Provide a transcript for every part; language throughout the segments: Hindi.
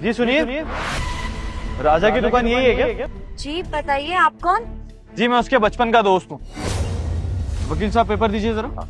जी सुनिए, राजा की दुकान यही है क्या? जी बताइए, आप कौन? जी मैं उसके बचपन का दोस्त हूँ। वकील साहब पेपर दीजिए जरा।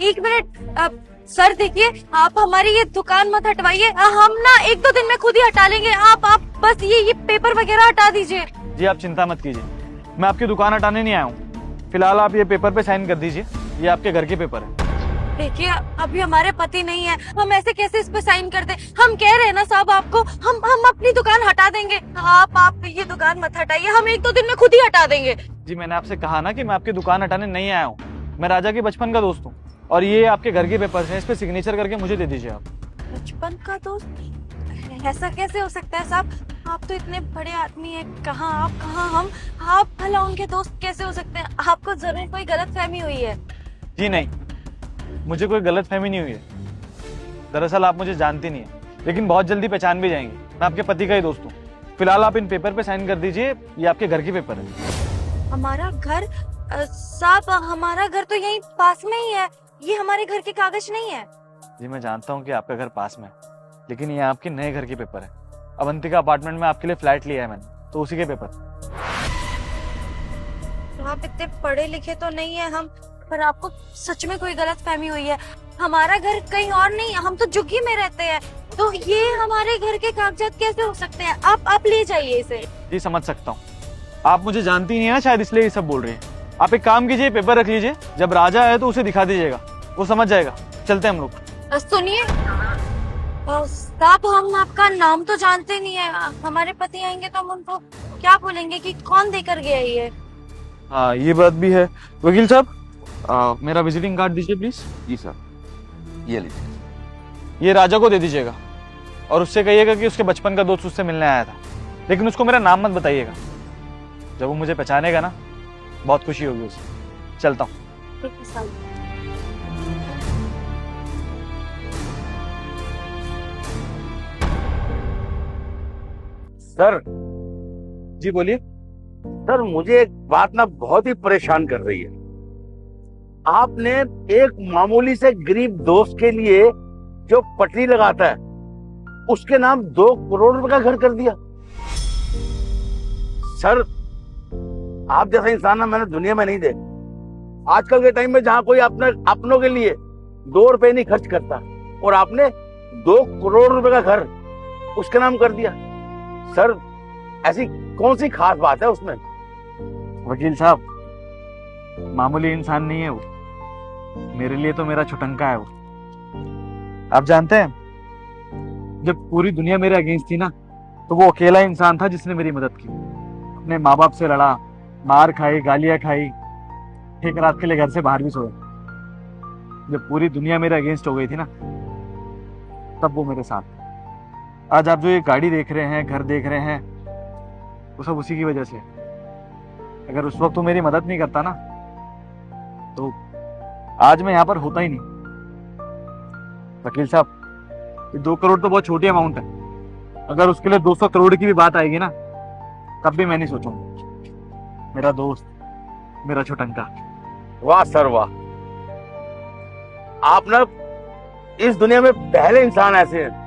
एक मिनट। सर देखिए, आप हमारी ये दुकान मत हटवाइए। हम ना 1-2 दिन में खुद ही हटा लेंगे। आप बस ये पेपर वगैरह हटा दीजिए। जी आप चिंता मत कीजिए, मैं आपकी दुकान हटाने नहीं आया हूँ। फिलहाल आप ये पेपर पे साइन कर दीजिए, ये आपके घर के पेपर है। देखिए, अभी हमारे पति नहीं है, हम ऐसे कैसे इस पे साइन कर दें? हम कह रहे हैं ना साहब आपको, हम अपनी दुकान हटा देंगे। आप ये दुकान मत हटाइए, हम 1-2 दिन में खुद ही हटा देंगे। जी मैंने आपसे कहा ना कि मैं आपकी दुकान हटाने नहीं आया हूँ। मैं राजा के बचपन का दोस्त हूँ और ये आपके घर के पेपर हैं, इस पे सिग्नेचर करके मुझे दे दीजिए आप। बचपन का दोस्त? ऐसा कैसे हो सकता है साहब? आप तो इतने बड़े आदमी हैं, कहाँ आप कहाँ हम। आप भला उनके दोस्त कैसे हो सकते हैं? आपको जरूर कोई गलतफहमी हुई है। जी नहीं, मुझे कोई गलतफहमी नहीं हुई है। दरअसल आप मुझे जानती नहीं है, लेकिन बहुत जल्दी पहचान भी जाएंगे। मैं आपके पति का ही दोस्त हूँ। फिलहाल आप इन पेपर पे साइन कर दीजिए, ये आपके घर के पेपर है। हमारा घर? साहब हमारा घर तो यहीं पास में ही है, ये हमारे घर के कागज नहीं है। जी मैं जानता हूँ कि आपका घर पास में है, लेकिन ये आपके नए घर के पेपर है। अवंतिका अपार्टमेंट में आपके लिए फ्लैट लिया है मैंने, तो उसी के पेपर। तो आप इतने पढ़े लिखे तो नहीं है हम, पर आपको सच में कोई गलतफहमी हुई है। हमारा घर कहीं और नहीं, हम तो झुग्गी में रहते हैं, तो ये हमारे घर के कागजात कैसे हो सकते हैं? आप ले जाइए इसे। जी समझ सकता हूँ, आप मुझे जानती नहीं है ना, शायद इसलिए ये सब बोल रही है। आप एक काम कीजिए, पेपर रख लीजिए, जब राजा आए तो उसे दिखा दीजिएगा, वो समझ जाएगा। चलते हैं हम लोग। सुनिए साहब, हम आपका नाम तो जानते नहीं है। हमारे पति आएंगे तो हम उनको क्या बोलेंगे कि कौन देकर गया ये? हाँ ये बात भी है। वकील साहब मेरा विजिटिंग कार्ड दीजिए प्लीज। जी सर, ये लीजिए। ये राजा को दे दीजिएगा और उससे कहिएगा कि उसके बचपन का दोस्त उससे मिलने आया था, लेकिन उसको मेरा नाम मत बताइएगा। जब वो मुझे पहचानेगा ना, बहुत खुशी होगी उसे। चलता हूँ। ठीक है साहब। सर जी बोलिए। सर मुझे एक बात ना बहुत ही परेशान कर रही है। आपने एक मामूली से गरीब दोस्त के लिए जो पटरी लगाता है, उसके नाम 2 करोड़ रुपए का घर कर दिया। सर आप जैसा इंसान ना मैंने दुनिया में नहीं देखा। आजकल के टाइम में जहां कोई अपनों के लिए 2 रुपए नहीं खर्च करता, और आपने 2 करोड़ रुपए का घर उसके नाम कर दिया। सर ऐसी कौन सी खास बात है उसमें? वकील साहब मामूली इंसान नहीं है वो, मेरे लिए तो मेरा छुटंका है वो। आप जानते हैं, जब पूरी दुनिया मेरे अगेंस्ट थी ना, तो वो अकेला इंसान था जिसने मेरी मदद की। अपने माँ बाप से लड़ा, मार खाई, गालियां खाई, एक रात के लिए घर से बाहर भी सोया। जब पूरी दुनिया मेरे अगेंस्ट हो गई थी ना, तब वो मेरे साथ। आज आप जो ये गाड़ी देख रहे हैं, घर देख रहे हैं, वो सब उसी की वजह से। अगर उस वक्त वो मेरी मदद नहीं करता ना, तो आज मैं यहाँ पर होता ही नहीं। वकील साहब, ये 2 करोड़ तो बहुत छोटी अमाउंट है। अगर उसके लिए 200 करोड़ की भी बात आएगी ना, तब भी मैं नहीं सोचूंगा। मेरा दोस्त, मेरा छुटंका। वाह सर वाह, आप ना इस दुनिया में पहले इंसान ऐसे हैं।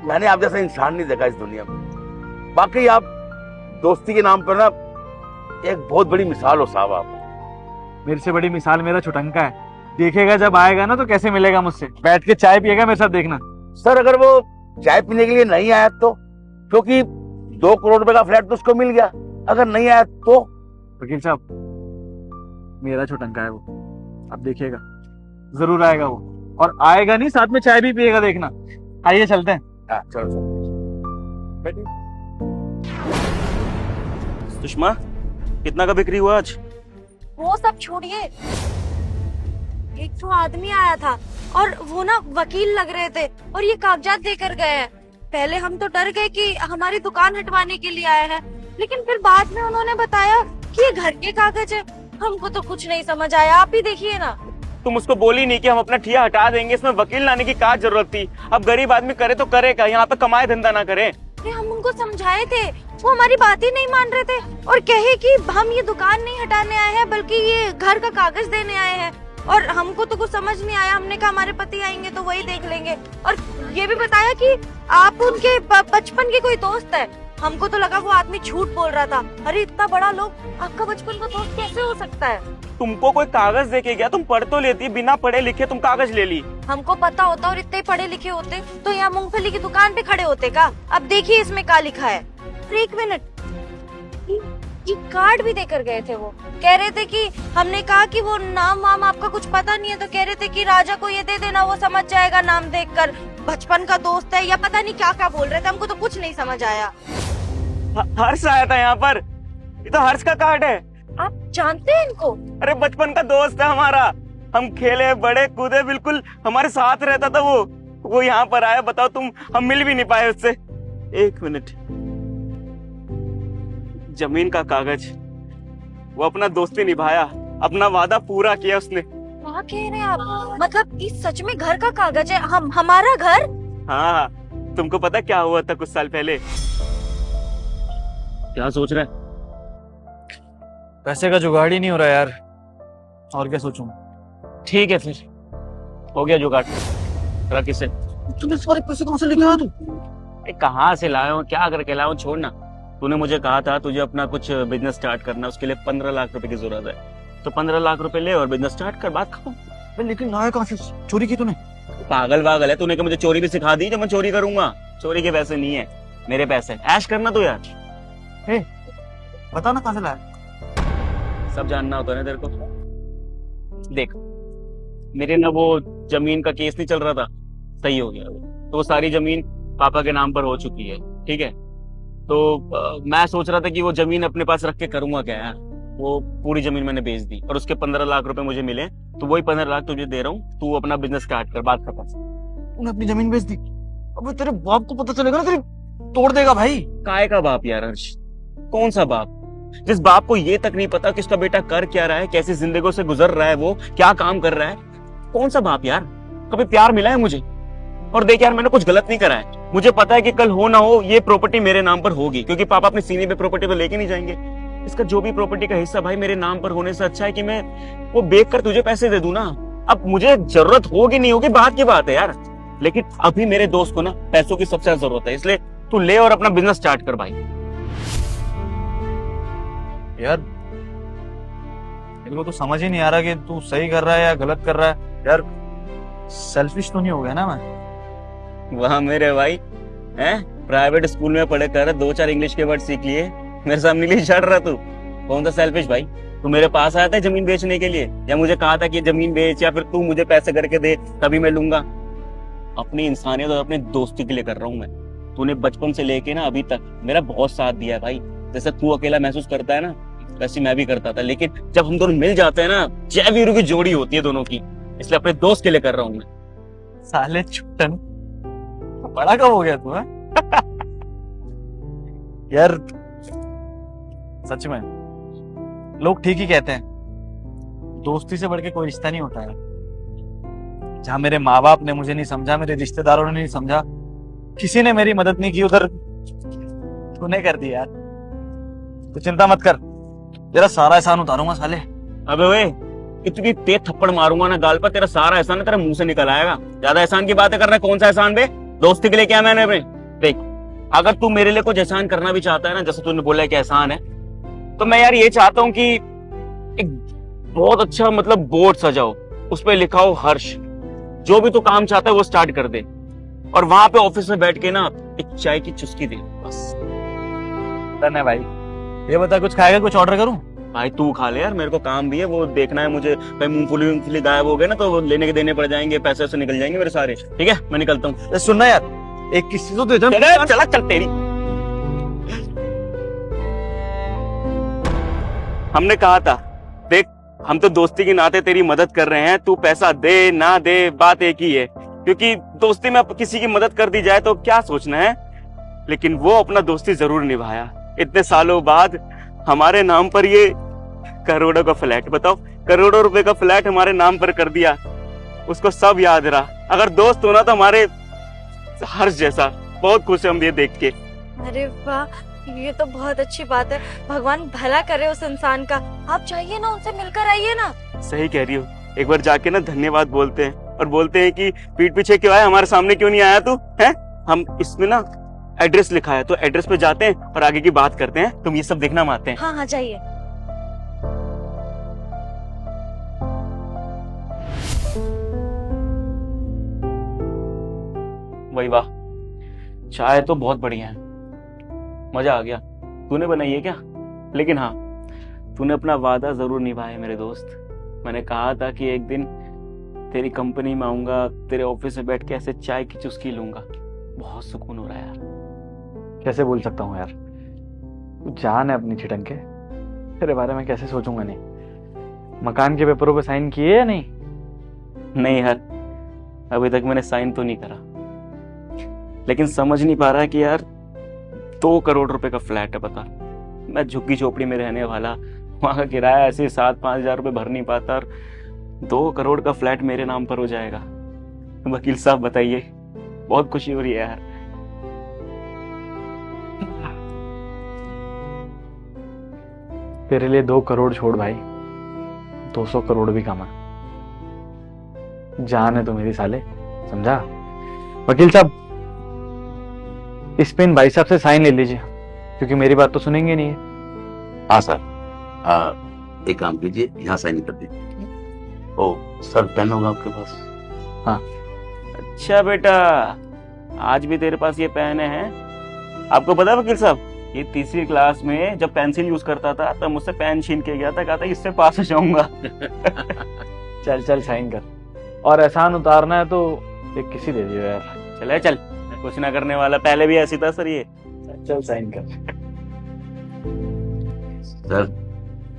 मैंने आप जैसा इंसान नहीं देखा इस दुनिया में। बाकी आप दोस्ती के नाम पर ना एक बहुत बड़ी मिसाल हो साहब। आप मेरे से बड़ी मिसाल मेरा छुटंका है। देखेगा जब आएगा ना, तो कैसे मिलेगा मुझसे, बैठ के चाय पिएगा मेरे साथ, देखना। सर अगर वो चाय पीने के लिए नहीं आया तो? क्योंकि 2 करोड़ रुपए का फ्लैट तो उसको मिल गया। अगर नहीं आया तो? वकील साहब मेरा छुटंका है वो, अब देखिएगा जरूर आएगा वो। और आएगा नहीं, साथ में चाय भी पिएगा, देखना। आइए चलते हैं। चलो सर, बैठिए। सुषमा, कितना का बिक्री हुआ आज? वो सब छोड़िए, एक जो आदमी आया था और वो ना वकील लग रहे थे और ये कागजात देकर गए हैं। पहले हम तो डर गए कि हमारी दुकान हटवाने के लिए आए हैं, लेकिन फिर बाद में उन्होंने बताया कि ये घर के कागज है। हमको तो कुछ नहीं समझ आया, आप ही देखिए ना। तुम उसको बोली नहीं कि हम अपना ठिया हटा देंगे, इसमें वकील लाने की क्या जरूरत थी? अब गरीब आदमी करे तो करे क्या, यहाँ पे कमाए धंधा ना करे। हम उनको समझाए थे, वो हमारी बात ही नहीं मान रहे थे और कहे कि हम ये दुकान नहीं हटाने आए हैं, बल्कि ये घर का कागज देने आए हैं। और हमको तो कुछ समझ नहीं आया। हमने कहा हमारे पति आएंगे तो वही देख लेंगे, और ये भी बताया कि आप उनके बचपन के कोई दोस्त है। हमको तो लगा वो आदमी झूठ बोल रहा था। अरे इतना बड़ा लोग आपका बचपन का दोस्त कैसे हो सकता है? तुमको कोई कागज देके गया, तुम पढ़ तो लेती, बिना पढ़े लिखे तुम कागज ले ली। हमको पता होता और इतने पढ़े लिखे होते तो यहाँ मूंगफली की दुकान पे खड़े होते का। अब देखिए इसमें क्या लिखा है। एक मिनट, ये कार्ड भी देकर गए थे। वो कह रहे थे कि हमने कहा कि वो नाम वाम आपका कुछ पता नहीं है, तो कह रहे थे कि राजा को ये दे देना, वो समझ जाएगा नाम देखकर, बचपन का दोस्त है, या पता नहीं क्या क्या बोल रहे थे। हमको तो कुछ नहीं समझ आया। हर्ष आया था यहाँ पर, ये तो हर्ष का कार्ड है। आप जानते हैं इनको? अरे बचपन का दोस्त है हमारा, हम खेले बड़े कूदे, बिल्कुल हमारे साथ रहता था वो यहाँ पर आया। बताओ तुम, हम मिल भी नहीं पाए उससे। एक मिनट, जमीन का कागज, वो अपना दोस्ती निभाया, अपना वादा पूरा किया उसने। क्या कह रहे हैं आप? मतलब ये सच में घर का कागज है? हमारा घर? हाँ, तुमको पता क्या हुआ था कुछ साल पहले? क्या सोच रहे हैं? पैसे का जुगाड़ ही नहीं हो रहा यार, और क्या सोचूं। ठीक है फिर, हो गया जुगाड़। रख इसे। तूने सारे पैसे कहां से लेके आया तू? कहाँ से लाया हूँ, क्या करके लाया हूँ, छोड़ ना। तूने मुझे कहा था तुझे अपना कुछ बिजनेस स्टार्ट करना, उसके लिए 15 लाख रुपए की जरूरत है, तो 15 लाख रुपए ले और बिजनेस स्टार्ट कर, बात खत्म। लेकिन लाया कहां से? चोरी की तूने? पागल है तूने, कि मुझे चोरी भी सिखा दी जो मैं चोरी करूंगा। चोरी के पैसे नहीं है, मेरे पैसे। ऐश करना तो यार, बता ना कहां से लाया। सब जानना होता है ना तेरे को। देख, मेरे ना वो जमीन का केस नहीं चल रहा था, सही हो गया वो, तो वो सारी जमीन पापा के नाम पर हो चुकी है, ठीक है। तो मैं सोच रहा था कि वो जमीन अपने पास रख के करूंगा क्या यार। वो पूरी जमीन मैंने बेच दी और उसके 15 लाख रुपए मुझे मिले, तो वही 15 लाख तुझे दे रहा हूँ, तू अपना बिजनेस स्टार्ट कर, बात खत्म। तूने अपनी जमीन बेच दी? अबे तेरे बाप को पता चलेगा ना, तेरी तोड़ देगा भाई। काय का बाप यार हर्ष? कौन सा बाप? जिस बाप को ये तक नहीं पता कि उसका बेटा कर क्या रहा है, कैसी जिंदगी से गुजर रहा है, वो क्या काम कर रहा है, कौन सा बाप यार? कभी प्यार मिला है मुझे? और देख यार, मैंने कुछ गलत नहीं करा है। मुझे पता है कि कल हो ना हो ये प्रॉपर्टी मेरे नाम पर होगी, क्योंकि पापा अपने सीने पे प्रॉपर्टी तो लेके नहीं जाएंगे। इसका जो भी प्रॉपर्टी का हिस्सा भाई मेरे नाम पर होने से अच्छा है कि मैं वो बेच कर तुझे पैसे दे दूं ना। अब मुझे जरूरत होगी नहीं होगी बात की बात है यार, लेकिन अभी मेरे दोस्त को ना पैसों की सबसे ज्यादा जरूरत है, इसलिए तू ले और अपना बिजनेस स्टार्ट कर भाई। यार मेरे को तो समझ ही नहीं आ रहा कि तू सही कर रहा है या गलत कर रहा है। यार सेल्फिश तो नहीं हो गया ना मैं? वहाँ मेरे भाई हैं, प्राइवेट स्कूल में पढ़े कर 2-4 इंग्लिश के वर्ड सीख लिए, मेरे सामने लिए चढ़ रहा तू। कौन सा सेल्फिश भाई? तू मेरे पास आया था जमीन बेचने के लिए, या मुझे कहा था कि जमीन बेच, या फिर तू मुझे पैसे करके दे तभी मैं लूंगा? अपनी इंसानियत और अपने दोस्ती के लिए कर रहा हूँ मैं। तूने बचपन से लेके ना अभी तक मेरा बहुत साथ दिया है भाई। जैसे तू अकेला महसूस करता है ना, वैसे मैं भी करता था, लेकिन जब हम दोनों मिल जाते हैं ना, जय वीरू की जोड़ी होती है दोनों की, इसलिए अपने दोस्त के लिए कर रहा हूँ मैं। साले छुट्टन, बड़ा कब हो गया तू है? यार सच में लोग ठीक ही कहते हैं, दोस्ती से बढ़ के कोई रिश्ता नहीं होता है। जहां मेरे माँ बाप ने मुझे नहीं समझा, मेरे रिश्तेदारों ने नहीं समझा, किसी ने मेरी मदद नहीं की, उधर तूने कर दी यार। तो चिंता मत कर, तेरा सारा एहसान उतारूंगा साले। अबे ओए, इतनी तेज थप्पड़ मारूंगा ना गाल पर, तेरा सारा एहसान तेरा मुंह से निकल आएगा। ज्यादा एहसान की बातें कर रहा है। कौन सा एहसान बे? दोस्ती के लिए क्या मैंने अपने? देख, अगर तू मेरे लिए कुछ एहसान करना भी चाहता है ना, जैसे तूने बोला है कि एहसान है, तो मैं यार ये चाहता हूँ कि एक बहुत अच्छा मतलब बोर्ड सजाओ, उस पर लिखा हो हर्ष, जो भी तू काम चाहता है वो स्टार्ट कर दे, और वहां पे ऑफिस में बैठ के ना एक चाय की चुस्की दे बस। डन है भाई। ये बता, कुछ खाएगा? कुछ ऑर्डर करूं? भाई तू खा ले यार, मेरे को काम भी है, वो देखना है मुझे। भाई मूंगफली गायब हो गए ना, तो वो लेने के देने पड़ जाएंगे, पैसे से निकल जाएंगे मेरे सारे। ठीक है, मैं निकलता हूँ। सुनना यार, एक किसी तो दे दे। चला चल तेरी। हमने कहा था, देख हम तो दोस्ती के नाते तेरी मदद कर रहे हैं, तू पैसा दे ना दे बात एक ही है, क्योंकि दोस्ती में किसी की मदद कर दी जाए तो क्या सोचना है, लेकिन वो अपना दोस्ती जरूर निभाया। इतने सालों बाद हमारे नाम पर ये करोड़ों का फ्लैट, बताओ करोड़ों रुपए का फ्लैट हमारे नाम पर कर दिया, उसको सब याद रहा। अगर दोस्त होना तो हमारे हर्ष जैसा। बहुत खुश है हम ये देख के। अरे वाह, ये तो बहुत अच्छी बात है। भगवान भला करे उस इंसान का। आप चाहिए ना, उनसे मिलकर आइए ना। सही कह रही हो, एक बार जाके ना धन्यवाद बोलते हैं और बोलते हैं कि पीठ पीछे क्यों आया, हमारे सामने क्यों नहीं आया तू है। हम इसमें ना एड्रेस लिखा है, तो एड्रेस पे जाते हैं और आगे की बात करते हैं। तुम ये सब देखना हम आते हैं। हाँ हाँ जाइए। वही वाह, चाय तो बहुत बढ़िया है, मजा आ गया। तूने बनाई है क्या? लेकिन हाँ, तूने अपना वादा जरूर निभाया है मेरे दोस्त। मैंने कहा था कि एक दिन तेरी कंपनी में आऊंगा, तेरे ऑफिस में बैठ के ऐसे चाय की चुस्की लूंगा। बहुत सुकून हो रहा है यार। कैसे बोल सकता हूँ यार, तू जान है अपनी छिटन के, तेरे बारे में कैसे सोचूंगा नहीं। मकान के पेपरों पे साइन किए या नहीं? नहीं यार, अभी तक मैंने साइन तो नहीं करा, लेकिन समझ नहीं पा रहा कि यार 2 करोड़ रुपए का फ्लैट है, बता। मैं झुग्गी झोपड़ी में रहने वाला, वहां का किराया ऐसे 7-5 हजार रुपए भर नहीं पाता, और 2 करोड़ का फ्लैट मेरे नाम पर हो जाएगा। वकील साहब बताइए, बहुत खुशी हो रही है यार। तेरे लिए 2 करोड़ छोड़ भाई, 200 करोड़ भी कमा। जान है तो मेरी साले, समझा? वकील साहब, इस पे इन भाई साहब से साइन ले लीजिए, क्योंकि मेरी बात तो सुनेंगे नहीं है। हाँ सर, एक काम कीजिए, यहाँ साइन कर दीजिए। ओ सर, पेन होगा आपके पास? हाँ। अच्छा बेटा, आज भी तेरे पास ये पेन है? आपको पता है वकील साहब, ये 3री क्लास में जब पेंसिल यूज करता था तब मुझसे पेन छीन के गया था, कहा था इससे पास हो जाऊंगा। चल चल साइन कर, और एहसान उतारना है तो एक किसी दे दियो यार। चले चल, कुछ ना करने वाला, पहले भी ऐसी था सर ये। चल साइन कर। सर,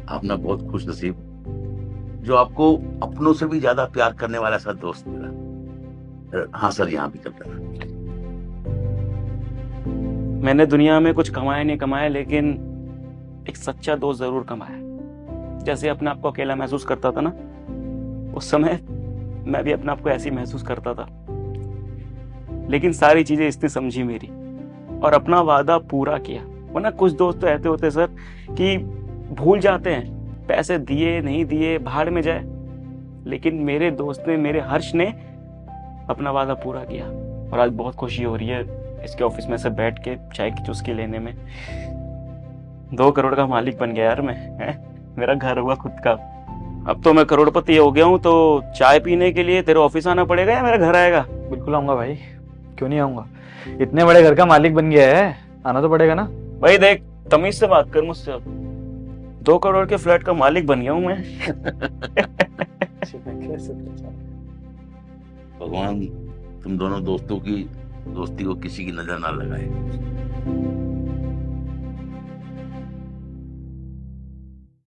आप ना बहुत खुश नसीब, जो आपको अपनों से भी ज्यादा प्यार करने वाला सा दोस्त मिला। हाँ सर, यहाँ भी करता है। मैंने दुनिया में कुछ कमाया नहीं कमाया, लेकिन एक सच्चा दोस्त जरूर कमाया। जैसे अपने आप को अकेला महसूस करता था ना, उस समय मैं भी अपने आप को ऐसे ही महसूस करता था, लेकिन सारी चीजें इसने समझी मेरी और अपना वादा पूरा किया। वरना कुछ दोस्त तो ऐसे होते सर कि भूल जाते हैं, पैसे दिए नहीं दिए भाड़ में जाए, लेकिन मेरे दोस्त ने, मेरे हर्ष ने अपना वादा पूरा किया। और आज बहुत खुशी हो रही है इसके ऑफिस में से बैठ के चाय की चुस्की लेने में। 2 करोड़ का मालिक बन गया यार मैं, है? मेरा घर हुआ खुद का। अब तो मैं करोड़पति हो गया हूँ, तो चाय पीने के लिए तेरे ऑफिस आना पड़ेगा या मेरे घर आएगा? बिल्कुल आऊंगा भाई, क्यों नहीं आऊंगा। इतने बड़े घर का मालिक बन गया है, आना तो पड़ेगा ना। भाई देख, तमीज से बात कर मुझसे। अब 2 करोड़ के फ्लैट का मालिक बन गया हूँ मैं। भगवान तुम दोनों दोस्तों की दोस्ती को किसी की नजर ना लगाए।